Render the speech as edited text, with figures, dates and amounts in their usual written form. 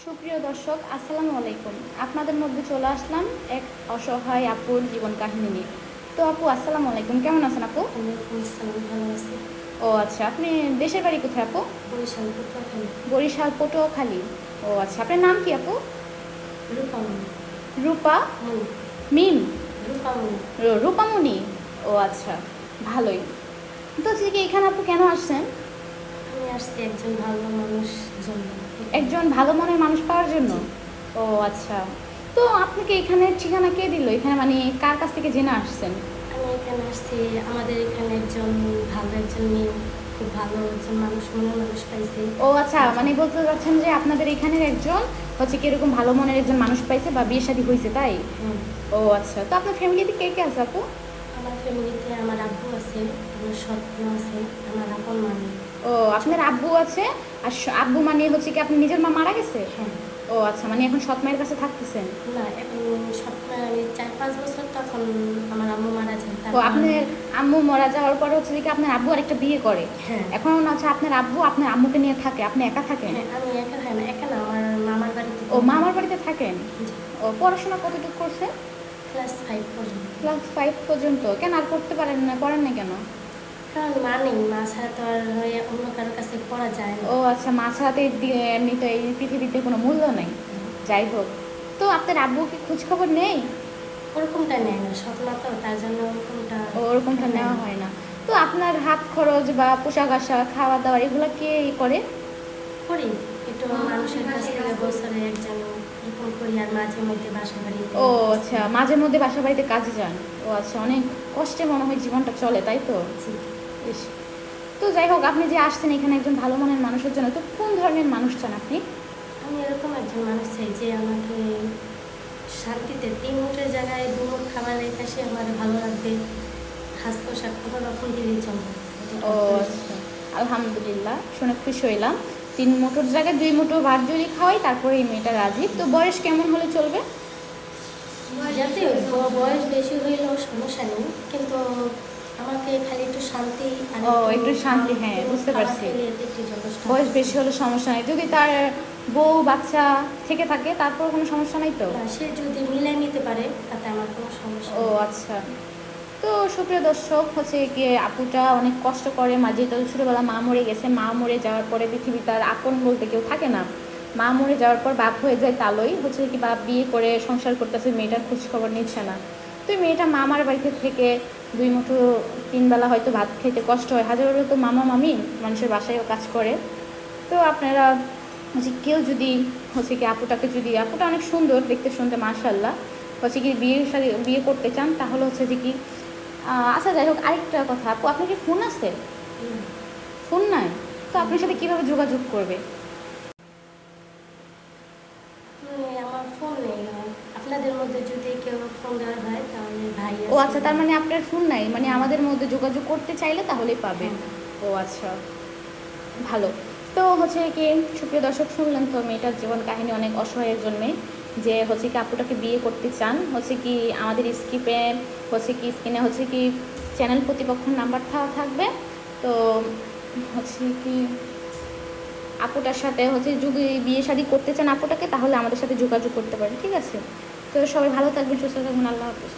সুপ্রিয় দর্শক, আসসালামু আলাইকুম। আপনাদের মধ্যে চলে আসলাম এক অসহায় আপুর জীবন কাহিনী নিয়ে। তো আপু, আসসালামু আলাইকুম, কেমন আছেন আপু? ওয়ালাইকুম আসসালাম, ভালো আছি। ও আচ্ছা, আপনি দেশের বাড়ি কোথায় আপু? বরিশাল পটুয়াখালী। বরিশাল পটুয়াখালী। ও আচ্ছা, আপনার নাম কি আপু? রূপামণি। রূপা মণি। মিম? রূপামণি। রূপামণি। ও আচ্ছা, ভালোই। তো হচ্ছে কি, এখানে আপু কেন আসছেন? আমি আসছি একজন ভালো মানুষ জন্য। একজন ভালো মনের মানুষ পাওয়ার জন্য? ও আচ্ছা। তো আপনাকে এখানে ঠিকানা কে দিল? এখানে মানে কার কাছ থেকে জেনে আসছেন? আমি এখানে আসছি, আমাদের এখানে একজন মেয়ে, খুব ভালো একজন মানুষ, মনের মানুষ পাইছে। ও আচ্ছা, মানে বলতে চাচ্ছেন যে আপনাদের এখানের একজন হচ্ছে কি এরকম ভালো মনের একজন মানুষ পাইছে বা বিয়ে শাদী হয়েছে, তাই? হ্যাঁ। ও আচ্ছা, তো আপনার ফ্যামিলিতে কে কে আছে আপু? আমার ফ্যামিলিতে আমার আব্বু আছে, আমার সৎ মা আছে, আমার আপন মা নেই। ও, আপনার আব্বু আছে। আর আব্বু মানে হচ্ছে কি আপনার নিজের মা মারা গেছে? হ্যাঁ। ও আচ্ছা, মানে এখন সৎ মায়ের কাছে থাকতেছেন? না, এখন সৎ মা আমি 4-5 বছর, তখন আমার আম্মু মারা যায়। ও, আপনার আম্মু মারা যাওয়ার পরে হচ্ছে কি আপনার আব্বু আরেকটা বিয়ে করে? হ্যাঁ। এখন হচ্ছে আপনার আব্বু আপনার আম্মুকে নিয়ে থাকে, আপনি একা থাকেন? হ্যাঁ, আমি একা। হ্যাঁ না, একা না, আমার মামার বাড়িতে। ও, মামার বাড়িতে থাকেন। ও, পড়াশোনা কতটুকু করছে? ক্লাস 5 পর্যন্ত। ক্লাস 5 পর্যন্ত? কেন আর করতে পারেন না, করেন না কেন? কারণ মা নেই, মা ছাড়া তো আর অন্য কারোর কাছে পড়া যায় না। ও আচ্ছা, মা ছাড়াতে এমনিতে এই পৃথিবীতে কোনো মূল্য নেই। যাই হোক, তো আপনার আব্বু কি খোঁজ খবর নেই? ওরকমটা নেয় না, স্বপ্ন তো, তার জন্য ওরকমটা নেওয়া হয় না। তো আপনার হাত খরচ বা পোশাক আশাক, খাওয়া দাওয়া এগুলো কে করে? করি একটু, মানুষের কাছ থেকে বছরে একজন এরকম করি, আর মাঝে মধ্যে বাসা বাড়িতে। ও আচ্ছা, মাঝে মধ্যে বাসা বাড়িতে কাজে যান। ও আচ্ছা, অনেক কষ্টে মনে হয় জীবনটা চলে, তাই তো? জি। ইস। তো যাই হোক, আপনি যে আসছেন এখানে একজন ভালো মনের মানুষের জন্য, তো কোন ধরনের মানুষ চান আপনি? আমি এরকম একজন মানুষ চাই যে আমাকে শান্তিতে 3 মুঠের জায়গায় 2 মুঠ খাবার রেখে, সে আমার ভালো রাখবে, হাস পোশাক কোনো রকম দিলেই চলবে। ও আচ্ছা, আলহামদুলিল্লাহ, শুনে খুশি হইলাম। 3 মুঠোর জায়গায় 2 মুঠো ভাত যদি খাওয়াই তারপরে এই মেয়েটা রাজি। তো বয়স কেমন হলে চলবে? যাতে বয়স বেশি হইলেও সমস্যা নেই, কিন্তু আমাকে খালি একটু শান্তি আর ও, একটু শান্তি, হ্যাঁ বুঝতে পারছি। বয়স বেশি হলে সমস্যা নাই, যদি তার বউ বাচ্চা থেকে থাকে তারপর কোনো সমস্যা নাই তো? না, সে যদি মিলাই নিতে পারে তাতে আমার কোনো সমস্যা ও নেই। আচ্ছা। তো সুপ্রিয় দর্শক, হচ্ছে গিয়ে আপুটা অনেক কষ্ট করে, যেহেতু ছোটোবেলা মা মরে গেছে, মা মরে যাওয়ার পরে পৃথিবী তার আপন বলতে কেউ থাকে না। মা মরে যাওয়ার পর বাপ হয়ে যায় তালই, হচ্ছে কি বাপ বিয়ে করে সংসার করতেছে, মেয়েটার খোঁজ খবর নিচ্ছে না। তো মেয়েটা মামার বাড়িতে থেকে 2 মুঠো 3 বেলা হয়তো ভাত খেতে কষ্ট হয়, হাজারো তো মামা মামি মানুষের বাসায়ও কাজ করে। তো আপনারা হচ্ছে কেউ যদি হচ্ছে কি আপুটাকে, যদি আপুটা অনেক সুন্দর দেখতে শুনতে মাশাআল্লাহ, হচ্ছে কি বিয়ে করতে চান, তাহলে হচ্ছে যে কি আচ্ছা যাই হোক, আরেকটা কথা আপু, আপনার কি ফোন আছে? ফোন নাই? তো আপনার সাথে কীভাবে যোগাযোগ করবে? আমার ফোন নেই, আপনাদের মধ্যে যদি কেউ ফোন দেওয়ার হয় তাহলে ভাই ও আছে। আচ্ছা, তার মানে আপনার ফোন নাই, মানে আমাদের মধ্যে যোগাযোগ করতে চাইলে তাহলেই পাবেন। ও আচ্ছা, ভালো। তো হচ্ছে কি, সুপ্রিয় দর্শক, শুনলেন তো মেয়েটার জীবন কাহিনী, অনেক অসহায়ের জন্যে, যে হচ্ছে কি আপুটাকে বিয়ে করতে চান। হচ্ছে কি আমাদের স্ক্রিনে হচ্ছে কি চ্যানেল প্রতিপক্ষের নাম্বার থাকবে। তো হচ্ছে কি আপুটার সাথে হচ্ছে যদি বিয়ে শাদী করতে চান আপুটাকে, তাহলে আমাদের সাথে যোগাযোগ করতে পারেন, ঠিক আছে? তো সবাই ভালো থাকবেন, সুস্থ থাকবেন, আল্লাহ হাফিজ।